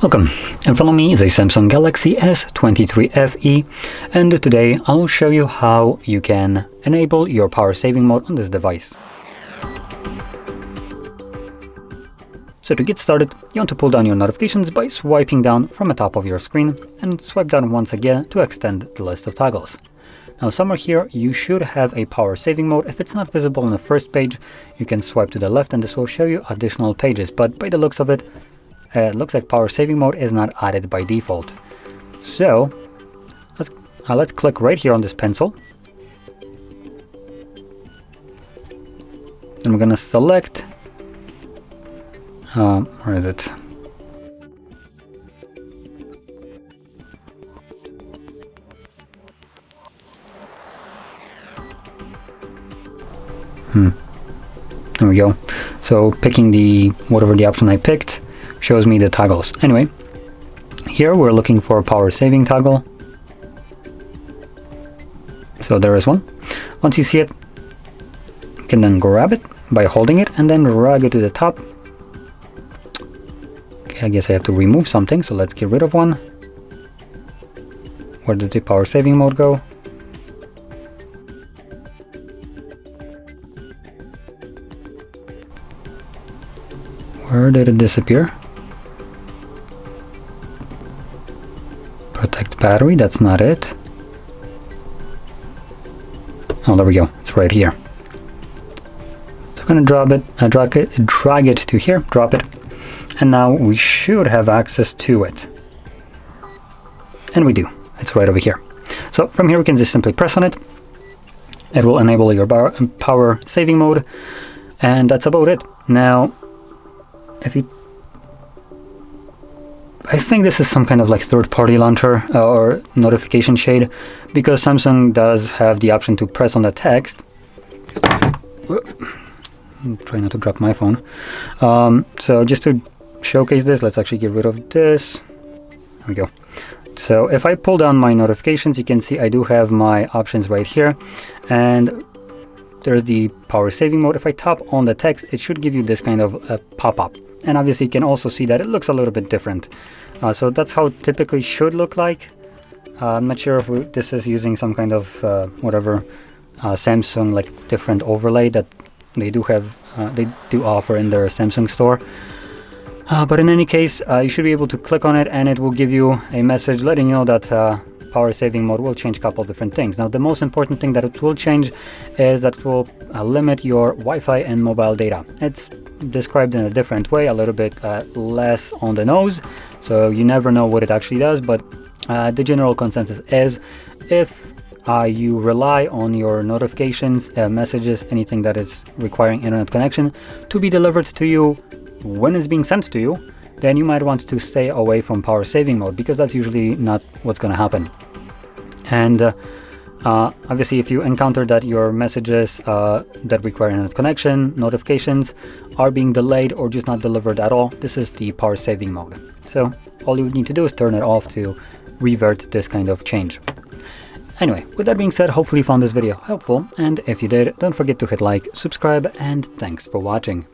Welcome, in front of me is a Samsung Galaxy S23 FE, and today I'll show you how you can enable your power saving mode on this device. So to get started, you want to pull down your notifications by swiping down from the top of your screen and swipe down once again to extend the list of toggles. Now somewhere here you should have a power saving mode. If it's not visible on the first page, you can swipe to the left and this will show you additional pages, but by the looks of it, it looks like power saving mode is not added by default. So let's click right here on this pencil. And we're gonna select, where is it? There we go. So picking whatever the option I picked shows me the toggles. Anyway, here we're looking for a power saving toggle. So there is one. Once you see it, you can then grab it by holding it and then drag it to the top. Okay, I guess I have to remove something, so let's get rid of one. Where did the power saving mode go? Where did it disappear? Protect battery, that's not it. Oh, there we go, it's right here. So I'm gonna drag it to here, drop it, and now we should have access to it. And we do, it's right over here. So from here we can just simply press on it. It will enable your power saving mode, and that's about it. Now, I think this is some kind of like third-party launcher or notification shade, because Samsung does have the option to press on the text. Try not to drop my phone. So just to showcase this, let's actually get rid of this. There we go. So if I pull down my notifications, you can see I do have my options right here, and there's the power saving mode. If I tap on the text, it should give you this kind of a pop-up. And obviously you can also see that it looks a little bit different. So that's how it typically should look like. I'm not sure if this is using some kind of Samsung like different overlay that they do have, they do offer in their Samsung store. But in any case, you should be able to click on it and it will give you a message letting you know that power saving mode will change a couple of different things. Now the most important thing that it will change is that it will limit your Wi-Fi and mobile data. It's described in a different way, a little bit less on the nose, so you never know what it actually does, but the general consensus is if you rely on your notifications, messages, anything that is requiring internet connection to be delivered to you when it's being sent to you, then you might want to stay away from power saving mode, because that's usually not what's going to happen. And obviously if you encounter that your messages that require internet connection, notifications are being delayed or just not delivered at all, this is the power saving mode. So all you would need to do is turn it off to revert this kind of change. Anyway, with that being said, hopefully you found this video helpful, and if you did, don't forget to hit like, subscribe, and thanks for watching.